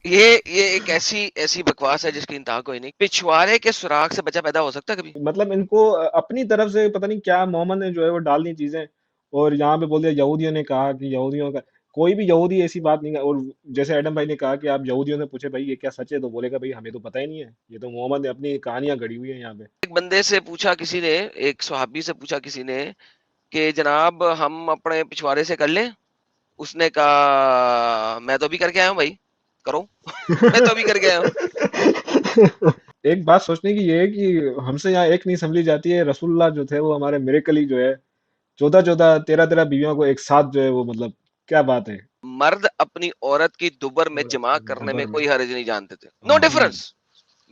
یہ ایک ایسی بکواس ہے جس کی انتہا کوئی نہیں. پچھوارے کے سوراخ سے بچہ پیدا ہو سکتا ہے کبھی؟ مطلب ان کو اپنی طرف سے پتہ نہیں کیا محمد نے جو ہے وہ ڈال دی چیزیں، اور یہاں پہ بول دیا یہودیوں نے کہا کہ یہودیوں کا. کوئی بھی یہودی ایسی بات نہیں. اور جیسے ایڈم بھائی نے کہا کہ آپ یہودیوں سے پوچھے بھائی یہ کیا سچ ہے، تو بولے گا بھائی ہمیں تو پتہ ہی نہیں ہے، یہ تو محمد نے اپنی کہانیاں گڑھی ہوئی ہیں یہاں پہ. ایک بندے سے پوچھا کسی نے، ایک صحابی سے پوچھا کسی نے کہ جناب ہم اپنے پچھوارے سے کر لیں؟ اس نے کہا میں تو ابھی کر کے آیا ہوں بھائی، کرو. میں تو ابھی کر کے آیا ہوں. ایک بات سوچنے کی یہ ہے کہ ہم سے یہاں ایک نہیں سمجھی جاتی ہے. رسول اللہ جو تھے وہ ہمارے میریکل ہی جو ہے 14 بیویوں کو ایک ساتھ جو ہے وہ، مطلب کیا بات ہے. مرد اپنی عورت کی دوبر میں جمع کرنے میں خبر میں کوئی حرج نہیں جانتے تھے. No difference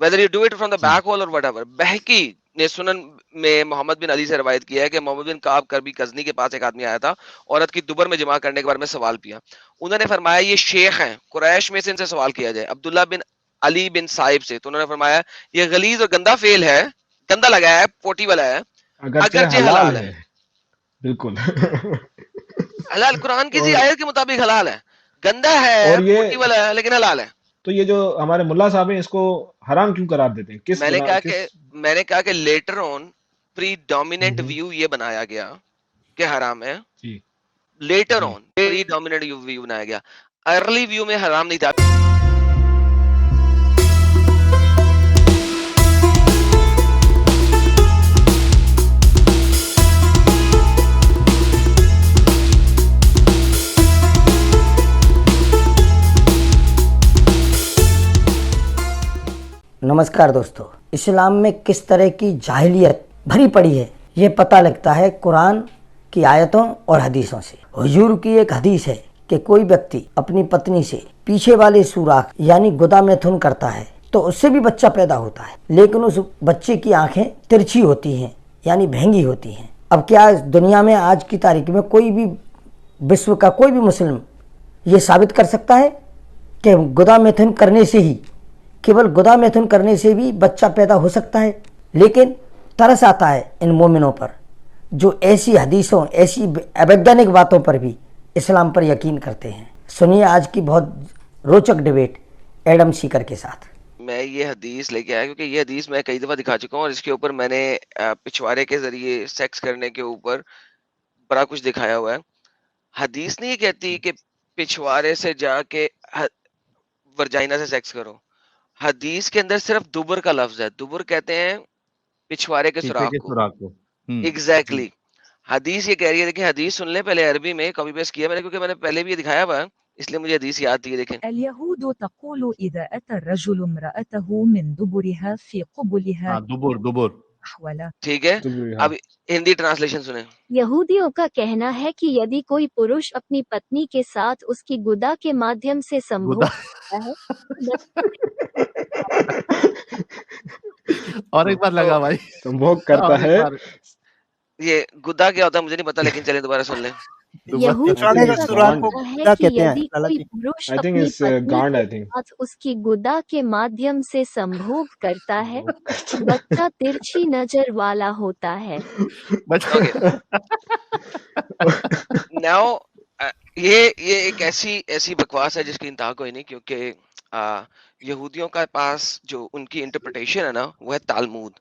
whether you do it from the جی back wall or whatever. بہکی نے سنن میں محمد بن علی سے روایت کیا ہے کہ محمد بن کعب کربی کزنی کے پاس ایک آدمی آیا تھا، عورت کی دوبر میں جمع کرنے کے بارے میں سوال کیا. انہوں نے فرمایا یہ شیخ ہیں، قریش میں سے ان سے سوال کیا جائے. عبداللہ بن علی بن صائب سے، تو انہوں نے فرمایا یہ غلیظ اور گندا فعل ہے، گندا لگا ہے، پوٹی والا ہے، اگرچہ اگرچہ حلال حلال ہے. ہے. بالکل. حلال قرآن کسی اور آیت کے مطابق حلال ہے، گندا ہے، اور یہ پوٹی والا ہے، لیکن حلال ہے. تو یہ جو ہمارے ملا صاحب ہیں اس کو حرام کیوں قرار دیتے ہیں؟ کس میں نے بنا کہا کس. کہ لیٹر آن پری ڈومیننٹ ہوں، ویو یہ بنایا گیا کہ حرام ہے. جی لیٹر جی. آن پری ڈومیننٹ ویو بنایا گیا، ارلی ویو میں حرام نہیں تھا. نمسکار دوستو، اسلام میں کس طرح کی جاہلیت بھری پڑی ہے یہ پتہ لگتا ہے قرآن کی آیتوں اور حدیثوں سے. حضور کی ایک حدیث ہے کہ کوئی ویکتی اپنی پتنی سے پیچھے والے سوراخ یعنی گدا میتھن کرتا ہے تو اس سے بھی بچہ پیدا ہوتا ہے، لیکن اس بچے کی آنکھیں ترچھی ہوتی ہیں یعنی بھینگی ہوتی ہیں. اب کیا دنیا میں آج کی تاریخ میں کوئی بھی وشو کا کوئی بھی مسلم یہ ثابت کر سکتا ہے کہ گدا میتھن کرنے سے ہی، کیول گدا میتھن کرنے سے بھی بچہ پیدا ہو سکتا ہے؟ لیکن ترس آتا ہے ان مومنوں پر جو ایسی حدیثوں، ایسی اویگانک باتوں پر بھی اسلام پر یقین کرتے ہیں. سنیے آج کی بہت روچک ڈیبیٹ ایڈم سیکر کے ساتھ. میں یہ حدیث لے کے آیا کیونکہ یہ حدیث میں کئی دفعہ دکھا چکا ہوں، اور اس کے اوپر میں نے پچھوارے کے ذریعے سیکس کرنے کے اوپر بڑا کچھ دکھایا ہوا ہے. حدیث نہیں یہ کہتی کہ پچھوارے سے جا کے ورجائنا سے سیکس کرو. حدیث کے اندر صرف دوبر کا لفظ ہے. دوبر کہتے ہیں پچھوارے کے پیچھے سوراخ کے کو. سوراخ کو. ایگزیکٹلی. حدیث یہ کہہ رہی ہے، دیکھیں حدیث سن لیں پہلے، عربی میں کاپی پیسٹ کیا میں نے کیونکہ میں نے پہلے بھی یہ دکھایا ہوا ہے، اس لیے مجھے حدیث یاد تھی. دیکھیں اليهود تقول إذا أتى الرجل امرأته من دبرها في قبلها ہاں دبر. أحول. ٹھیک ہے. اب ہندی ٹرانسلیشن سنیں. یہودیوں کا کہنا ہے کہ یدی کوئی پروش اپنی پتنی کے ساتھ اس کی گدا کے مادھیم سے سمبھوگ کرتا ہے اور ایک بار لگا بھائی، سمبھوگ کرتا اور ایک ہے. بار یہ گدا کیا ہوتا ہے مجھے نہیں پتا، لیکن چلیں دوبارہ سن لیں. یہودیوں کا کہنا ہے کہ یدی کوئی پروش I think اپنی it's پتنی گانڈ. کے I think. ساتھ اس کی گدا کے مادھیم سے سمبھوگ کرتا ہے بچہ ترچھی نظر والا ہوتا ہے. اوکے ناؤ یہ ایک ایسی بکواس ہے جس کی انتہا کوئی نہیں، کیونکہ یہودیوں کا پاس جو ان کی انٹرپریٹیشن ہے نا وہ ہے تالمود.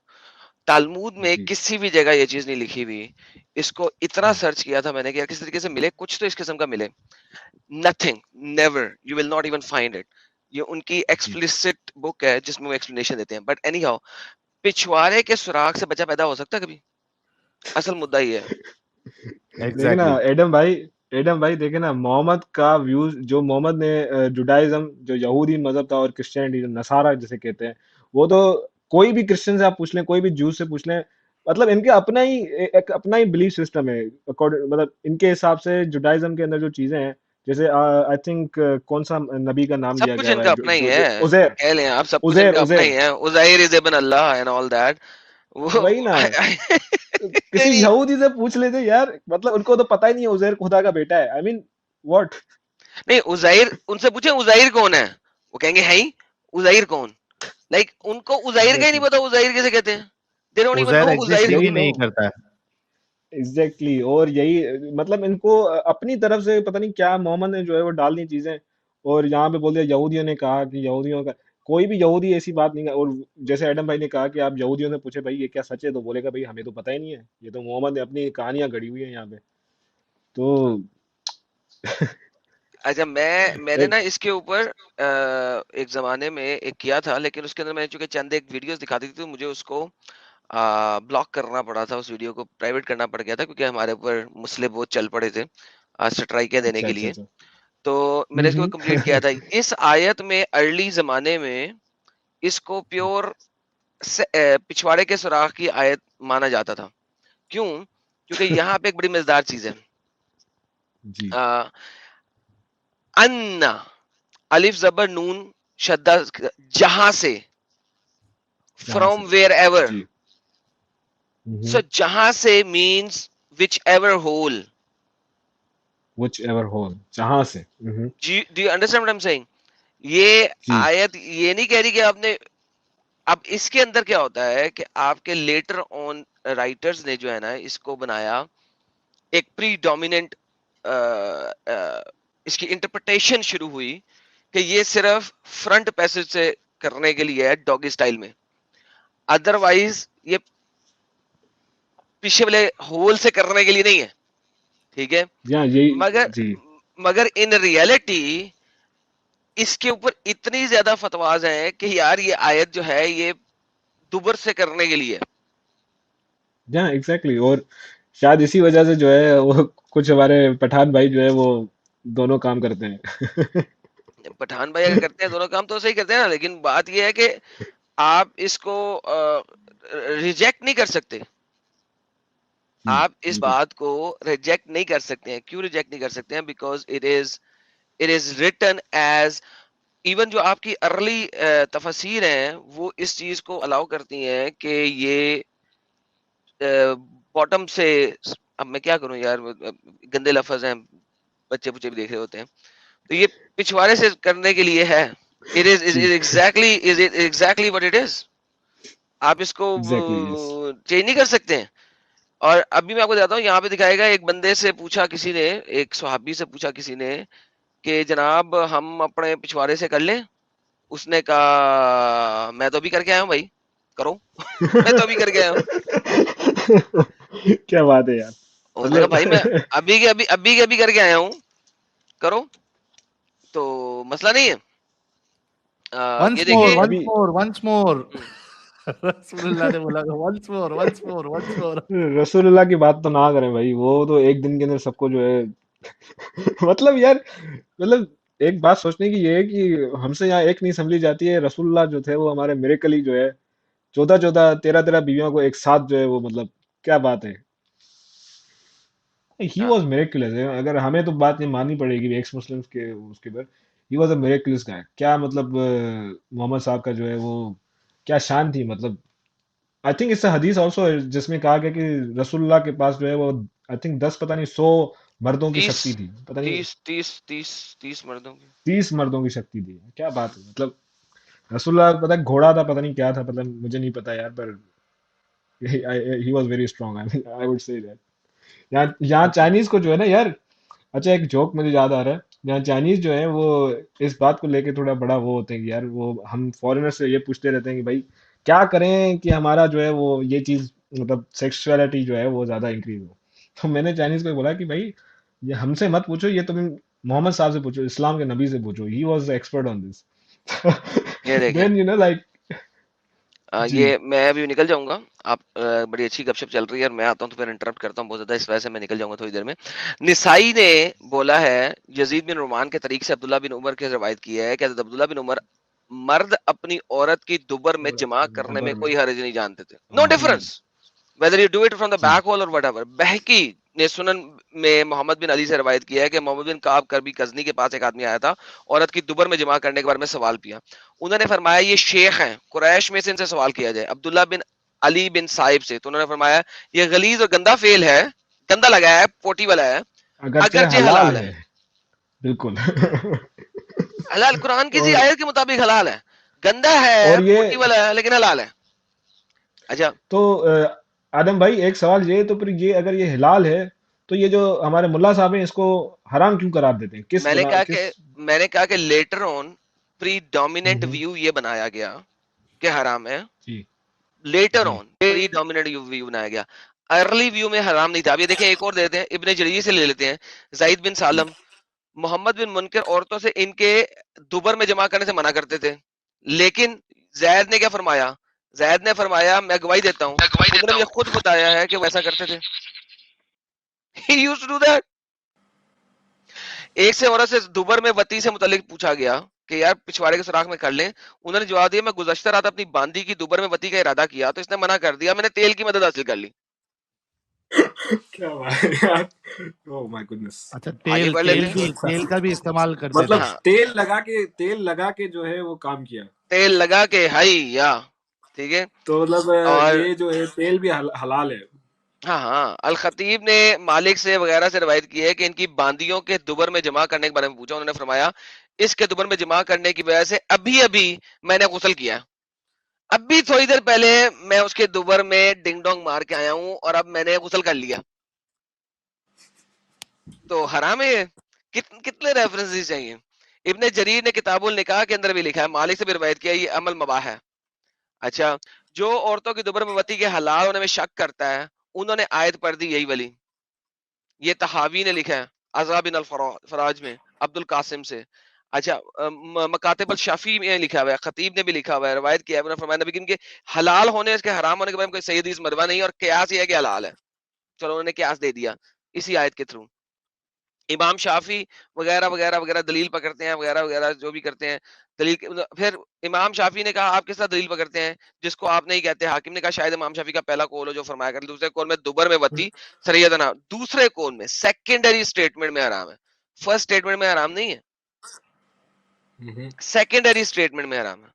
تالمود میں جی کسی بھی جگہ یہ چیز نہیں لکھی ہوئی. اس کو اتنا سرچ کیا تھا میں نے کہ کس طریقے سے ملے کچھ تو اس قسم کا ملے. Nothing, never, you will not even find it. یہ ان کی ایکسپلسٹ بک ہے جس میں وہ ایکسپلینیشن دیتے ہیں. بٹ اینی ہاؤ پچھوارے کے سوراخ سے بچہ پیدا ہو سکتا ہے کبھی؟ اصل مدعا یہ ہے. دیکھیں نا ایڈم بھائی دیکھیں نا محمد کا ویوز، جو محمد نے جوڈائزم جو یہودی مذہب تھا اور کرسچینٹی جو نصارہ جسے کہتے ہیں، وہ تو کوئی بھی کرسچن سے آپ پوچھ لیں، کوئی بھی جوز سے پوچھ لیں، مطلب ان کے اپنا ہی بلیف سسٹم ہے. مطلب ان کے حساب سے جوڈائزم کے اندر جو چیزیں ہیں، جیسے آئی تھنک کون سا نبی کا نام سب لیا کچھ گیا ان ہوا کا ہے، اپنا ہی جو ہے، عزیر کہہ لیں آپ، سب کچھ ان عزیر کا اپنا عزیر ہی ہے. عزیر از ابن اللہ اینڈ آل دیٹ. وہی نا. کسی یہودی سے پوچھ لیتے یار، مطلب ان کو تو پتہ ہی نہیں ہے عزیر خدا کا بیٹا ہے. آئی مین واٹ. نہیں عزیر، ان سے پوچھیں عزیر کون ہے، وہ کہیں گے ہے ہی عزیر کون. لائک ان کو عزیر کا ہی نہیں پتا عزیر کیسے کہتے ہیں. They don't even Uzair know exist Uzair. ہی نہیں کرتا ہے. ایگزیکٹلی. اور یہی مطلب ان کو اپنی طرف سے پتہ نہیں کیا محمد نے جو ہے وہ ڈال دی چیزیں، اور یہاں پہ بول دیا یہودیوں نے کہا کہ یہودیوں کا کوئی بھی یہودی ایسی بات نہیں. اور جیسے ایڈم بھائی نے کہا کہ آپ یہودیوں سے پوچھے بھائی یہ کیا سچ ہے, تو بولے گا بھائی ہمیں تو پتہ ہی نہیں ہے, یہ تو محمد نے اپنی کہانیاں گڑھی ہوئی ہیں یہاں پہ. تو اچھا میں نے ایک نا اس کے اوپر ایک زمانے میں ایک کیا تھا, لیکن اس کے اندر میں نے چونکہ چند ایک ویڈیوز دکھاتی تھی تو مجھے اس کو بلاک کرنا پڑا تھا, اس ویڈیو کو پرائیویٹ کرنا پڑ گیا تھا, کیونکہ ہمارے اوپر مسلم بہت چل پڑے تھے اسٹرائکیں دینے اچھا کے اچھا لیے. اچھا. تو میں نے اس کو کمپلیٹ کیا تھا. اس آیت میں ارلی زمانے میں اس کو پیور پچھواڑے کے سوراخ کی آیت مانا جاتا تھا. کیوں؟ کیونکہ یہاں پہ ایک بڑی مزیدار چیز ہے. جی ان الف زبر نون شدہ جہاں سے, جہاں فرام سے. Where ever. جی سو جہاں سے means whichever hole. Whichever hole, جہاں سے. Do you understand what I'm saying? یہ جی آیت یہ نہیں کہہ رہی کہ آپ نے, اب اس کے اندر کیا ہوتا ہے کہ آپ کے لیٹر آن رائٹرز نے جو ہے نا اس کو بنایا ایک پری ڈومیننٹ, اس کی انٹرپریٹیشن شروع ہوئی کہ یہ صرف فرنٹ پیسج سے کرنے کے لیے ہے ڈوگی سٹائل میں, ادروائز یہ پیچھے والے ہول سے کرنے کے لیے نہیں ہے. ٹھیک ہے, یہی. مگر جی مگر ان ریئلٹی اس کے اوپر اتنی زیادہ فتواز ہیں کہ یار یہ آیت جو ہے یہ دوبر سے کرنے کے لیے. ایگزیکٹلی. اور شاید اسی وجہ سے جو ہے وہ کچھ ہمارے پٹھان بھائی جو ہے وہ دونوں کام کرتے ہیں. پٹھان بھائی اگر کرتے ہیں دونوں کام تو صحیح کرتے ہیں نا, لیکن بات یہ ہے کہ آپ اس کو ریجیکٹ نہیں کر سکتے. جی آپ اس بالکل. بات کو ریجیکٹ نہیں کر سکتے ہیں. کیوں ریجیکٹ نہیں کر سکتے ہیں؟ Because it is written as, even جو آپ کی ارلی تفسیر ہیں وہ اس چیز کو الاؤ کرتی ہیں کہ یہ باٹم سے, اب میں کیا کروں یار, گندے لفظ ہیں, بچے بچے بھی دیکھ رہے ہوتے ہیں, تو یہ پچھواڑے سے کرنے کے لیے ہے. It is G exactly what it is. آپ اس کو ایگزیکٹلی. یس. چینج نہیں کر سکتے ہیں. اور ابھی میں آپ کو بتاتا ہوں, یہاں پہ دکھائے گا ایک بندے سے پوچھا کسی نے, ایک صحابی سے پوچھا کسی نے کہ جناب ہم اپنے پچھواڑے سے کر لیں. اس نے کہا میں تو ابھی کر کے آیا ہوں بھائی, کرو. میں تو ابھی کر کے آیا ہوں. کیا بات ہے یار. اس نے کہا بھائی میں مطلب ابھی کے ابھی کر کے آیا ہوں, کرو. تو مسئلہ نہیں ہے. یہ once more دیکھیے, ابھی once more رسول اللہ نے بولا once more. رسول اللہ کی بات تو نہ کریں بھائی, وہ تو ایک دن کے اندر سب کو جو ہے مطلب یار, مطلب ایک بات سوچنے کی یہ ہے کہ ہم سے یہاں ایک نہیں سنبھلی جاتی ہے. رسول اللہ جو تھے وہ ہمارے میریکل ہی جو ہے 13 بیویوں کو ایک ساتھ جو ہے وہ, مطلب کیا بات ہے. He was miraculous. اگر ہمیں تو بات نہیں ماننی پڑے گی ایکس مسلمس کے اس کے اوپر, ہی واز اے میریکلس گائے. کیا مطلب محمد صاحب کا جو ہے وہ کیا شان تھی. مطلب آئی تھنک اس سے حدیث آلسو جس میں کہا گیا کہ رسول اللہ کے پاس جو ہے وہ آئی تھنک 10 پتہ نہیں 100 مردوں کی 30 شکتی تھی. پتہ نہیں 30 مردوں کی. 30 مردوں کی شکتی تھی. کیا بات ہے. مطلب رسول اللہ پتہ گھوڑا تھا, پتہ نہیں کیا تھا, پتہ مجھے نہیں پتا یار, پر he was very strong. I would say that. یہاں چائنیز کو جو ہے نا یار, اچھا ایک جوک مجھے یاد آ رہا ہے. یہاں چائنیز جو ہے وہ اس بات کو لے کے تھوڑا بڑا وہ ہوتے ہیں کہ یار وہ ہم فورنر سے یہ پوچھتے رہتے ہیں کہ بھائی کیا کریں کہ ہمارا جو ہے وہ یہ چیز مطلب سیکسولیٹی جو ہے وہ زیادہ انکریز ہو. تو میں نے چائنیز کو بولا کہ بھائی یہ ہم سے مت پوچھو, یہ تم محمد صاحب سے پوچھو, اسلام کے نبی سے پوچھو. ہی واز ایکسپرٹ آن دس. یہ دیکھیں, دین لائک. جی یہ میں ابھی نکل جاؤں گا. آپ بڑی اچھی گپ شپ چل رہی ہے اور میں آتا ہوں تو پھر انٹرپٹ کرتا ہوں بہت زیادہ, اس وجہ سے میں نکل جاؤں گا تھوڑی دیر میں. نسائی نے بولا ہے یزید بن رومان کے طریق سے عبداللہ بن عمر کی روایت کی ہے کہ حضرت عبداللہ بن عمر مرد اپنی عورت کی دوبر میں جمع کرنے میں کوئی حرج نہیں جانتے تھے. No difference whether you do it from the back wall or whatever. بہکی نے سنن میں محمد بن علی سے روایت کیا ہے کہ محمد بن کعب کربی کزنی کے پاس ایک آدمی آیا تھا, عورت کی دوبر میں جمع کرنے کے بارے میں سوال کیا. انہوں نے فرمایا یہ شیخ ہیں, قریش میں سے ان سے سوال کیا جائے. عبداللہ بن علی بن صاحب سے, تو انہوں نے فرمایا یہ غلیظ اور گندا فعل ہے, گندا لگا ہے, پوٹی والا ہے, اگرچہ حلال ہے. بالکل. حلال قرآن کسی اور آیت کے مطابق حلال ہے, گندا ہے, اور یہ پوٹی والا ہے, لیکن حلال ہے. اچھا تو آدم بھائی ایک سوال یہ, تو پھر یہ اگر یہ حلال ہے تو یہ جو ہمارے ملا صاحب ہیں اس کو حرام کیوں قرار دیتے ہیں؟ کس میں نے بنا کہا کس کہ later on predominant view یہ بنایا گیا کہ حرام ہے. جی لیٹر جی آن پری ڈومیننٹ ویو بنایا گیا, ارلی ویو میں حرام نہیں تھا. اب یہ دیکھیں ایک اور دیتے ہیں, ابن جریر سے لے لیتے ہیں. زید بن سالم, محمد بن منکر عورتوں سے ان کے دوبر میں جمع کرنے سے منع کرتے تھے, لیکن زید نے کیا فرمایا؟ زید نے فرمایا میں گواہی دیتا ہوں, خود نے مجھے خود بتایا ہے کہ وہ ایسا کرتے تھے. He used to do that. ایک سے عورت سے دوبر میں وتی سے متعلق پوچھا گیا کہ یار پچھواڑے کے سوراخ میں کر لیں. انہوں نے جواب دیا میں گزشتہ رات اپنی باندی کی دوبر میں وتی کا ارادہ کیا تو اس نے منع کر دیا, میں نے تیل کی مدد حاصل کر لی. کیا بات ہے یار, او مائی گڈنس. اچھا آگے تیل بڑھ لیتے ہیں. تیل کا بھی استعمال کرتے مطلب تھے. ہاں, تیل لگا کے جو ہے وہ کام کیا, تیل لگا کے ہائی یا ٹھیک ہے. تو مطلب اور یہ جو ہے تیل بھی حلال ہے. ہاں الخطیب نے مالک سے وغیرہ سے روایت کی ہے کہ ان کی باندیوں کے دوبر میں جمع کرنے کے بارے میں پوچھا, انہوں نے فرمایا اس کے دوبر میں جمع کرنے کی وجہ سے ابھی میں نے غسل کیا, ابھی تھوڑی دیر پہلے میں اس کے دوبر میں ڈنگ ڈونگ مار کے آیا ہوں اور اب میں نے غسل کر لیا. تو حرام ہے. کتنے ریفرنسز چاہیے؟ ابن جریر نے کتاب النکاح کے اندر بھی لکھا ہے, مالک سے بھی روایت کیا, یہ عمل مباح ہے. اچھا, جو عورتوں کی دوبر میں وتی کے حلال ہونے میں شک کرتا ہے انہوں نے آیت پڑھ دی یہی والی. یہ تحاوی نے لکھا ہے عذاب بن الفراج میں عبد القاسم سے. اچھا, مکاتب الشافی میں لکھا ہوا ہے, خطیب نے بھی لکھا ہوا ہے, روایت کیا ہے, انہوں نے فرمایا نبی کے حلال ہونے اس کے حرام ہونے کے بارے میں کوئی صحیح حدیث مروا نہیں, اور قیاس یہ ہے کہ حلال ہے. چلو انہوں نے قیاس دے دیا اسی آیت کے تھرو. امام شافی وغیرہ وغیرہ وغیرہ دلیل پکڑتے ہیں وغیرہ وغیرہ جو بھی کرتے ہیں دلیل. پھر امام شافی نے کہا آپ کس طرح دلیل پکڑتے ہیں جس کو آپ نہیں کہتے؟ حاکم نے کہا شاید امام شافی کا پہلا قول ہو جو فرمایا کر, دوسرے قول میں دوبر میں وتی سریدنا, دوسرے قول میں سیکنڈری سٹیٹمنٹ میں حرام ہے, فرسٹ سٹیٹمنٹ میں حرام نہیں ہے, سیکنڈری سٹیٹمنٹ میں حرام ہے.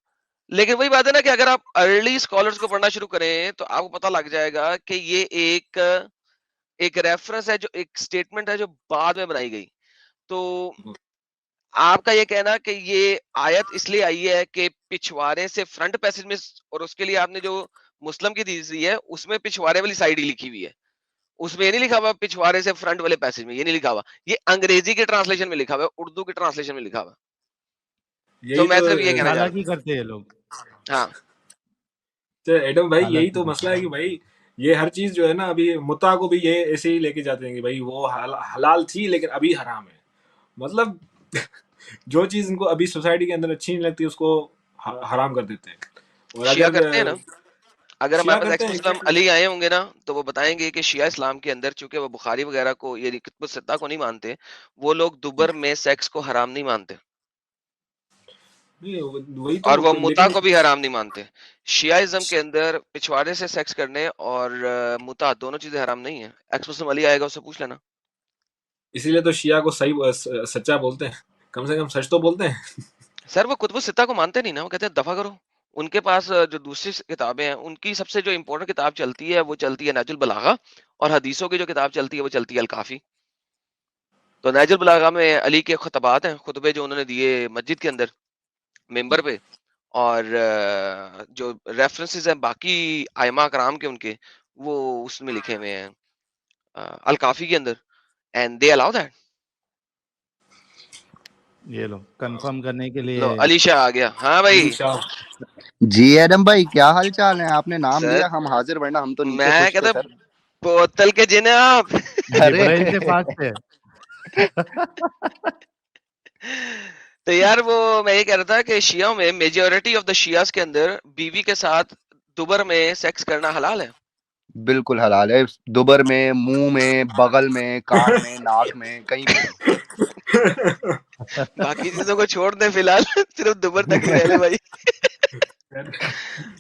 لیکن وہی بات ہے نا کہ اگر آپ ارلی اسکالرس کو پڑھنا شروع کریں تو آپ کو پتہ لگ جائے گا کہ یہ ایک ریفرنس ہے, جو ایک سٹیٹمنٹ ہے جو بعد میں بنائی گئی. تو آپ کا یہ کہنا کہ یہ آیت اس لیے آئی ہے کہ پچھوارے سے فرنٹ پیسج میں, اور اس کے لیے آپ نے جو مسلم کی حدیث دی ہے اس میں پچھوارے والی سائیڈ ہی لکھی ہوئی ہے, اس میں یہ نہیں لکھا ہوا پچھوارے سے فرنٹ والے پیسج میں, یہ نہیں لکھا ہوا, یہ انگریزی کے ٹرانسلیشن میں لکھا ہوا ہے, اردو کے ٹرانسلیشن میں لکھا ہوا. تو میں صرف یہ کہنا چاہ رہا چالاکی کرتے ہیں لوگ. ہوں. ہاں ایڈم بھائی یہی چالاکی تو مسئلہ ہے کہ بھائی یہ ہر چیز جو ہے نا ابھی متا کو بھی یہ ایسے ہی لے کے جاتے ہیں کہ بھائی وہ حلال تھی لیکن ابھی حرام ہے. مطلب جو چیز ان کو ابھی سوسائٹی کے اندر اچھی نہیں لگتی اس کو حرام کر دیتے ہیں. اور شیعہ اگر کرتے ہیں نا, اگر شیعہ ہمارے پاس کرتے ایکس ہیں مسلم علی آئے ہوں گے نا تو وہ بتائیں گے کہ شیعہ اسلام کے اندر چونکہ وہ بخاری وغیرہ کو یعنی کتب الستہ کو نہیں مانتے, وہ لوگ دوبر میں سیکس کو حرام نہیں مانتے, وہی اور تو, وہ متا لیکن کو بھی حرام نہیں مانتے. شیعہ کے اندر پچھواڑے سے سیکس کرنے اور متا دونوں چیزیں حرام نہیں ہیں. ایکس مسلم علی آئے گا, اس سے پوچھ لینا. اسی لیے تو شیعہ کو صحیح سچا بولتے ہیں, کم سے کم سچ تو بولتے ہیں. سر وہ کتب الستہ کو مانتے نہیں نا, وہ کہتے ہیں دفع کرو. ان کے پاس جو دوسری کتابیں ہیں ان کی سب سے جو امپورٹنٹ کتاب چلتی ہے وہ چلتی ہے نہج البلاغہ, اور حدیثوں کی جو کتاب چلتی ہے وہ چلتی ہے الکافی. تو نہج البلاغہ میں علی کے خطبات ہیں, خطبے جو انہوں نے دیے مسجد کے اندر ممبر پہ, اور جو ریفرنسز ہیں باقی ائمہ کرام کے ان کے وہ اس میں لکھے ہوئے ہیں الکافی کے اندر, اینڈ دے الاؤ دیٹ. یہ لو کنفرم کرنے کے لو لیے. علی شاہ آ گیا. ہاں بھائی جی ایڈم بھائی کیا حال چال ہے؟ آپ نے نام سر, لیا ہم حاضر, ورنہ ہم تو نیچے میں خوش تھے کہتا سر. بوتل کے جن آپ. ارے جبرائیل سے پاس تھے. تو یار وہ میں یہ کہہ رہا تھا کہ شیعوں میں میجورٹی آف دا شیعہز کے اندر بیوی کے ساتھ دوبر میں سیکس کرنا حلال ہے. بالکل حلال ہے, دوبر میں, منہ میں, بغل میں, کان میں, ناک میں, کہیں بھی. باقی چیزوں کو چھوڑ دیں فی الحال, صرف دوبر تک ہی رہ لے بھائی.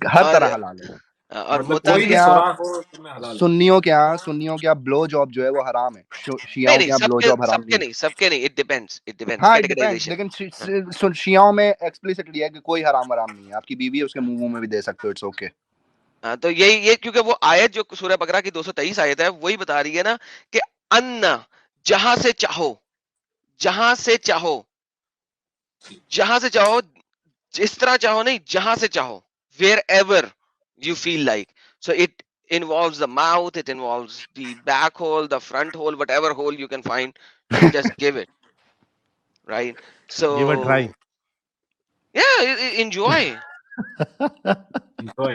ہر اور طرح حلال ہے. اور مطلب متا کوئی ان بھی کے بھی یہاں سوراخ ہو اس میں حلال ہے. سنیوں کے یہاں بلو جاب جو ہے وہ حرام ہے, نہیں شیعوں کے نہیں یہاں بلو جاب حرام نہیں ہے. سب کے نہیں, اٹ ڈیپینڈز ہاں اٹ ڈیپینڈ, کیٹیگرائزیشن. لیکن شیعوں میں ایکسپلیسٹلی ہے کہ کوئی حرام نہیں ہے, آپ کی بیوی ہے اس کے منہ میں بھی دے سکتے ہو, اٹس اوکے. تو یہ کیونکہ وہ آیت جو سورہ بقرہ کی 223 آیت ہے وہی بتا رہی ہے نا کہ ان جہاں سے چاہو, جہاں سے چاہو, جہاں سے چاہو, جس طرح چاہو نہیں, جہاں سے چاہو, wherever you feel like. So involves the mouth, it involves the back hole, the front hole, whatever hole you can find, you just give it, right? Give a try. So yeah, enjoy. Enjoy.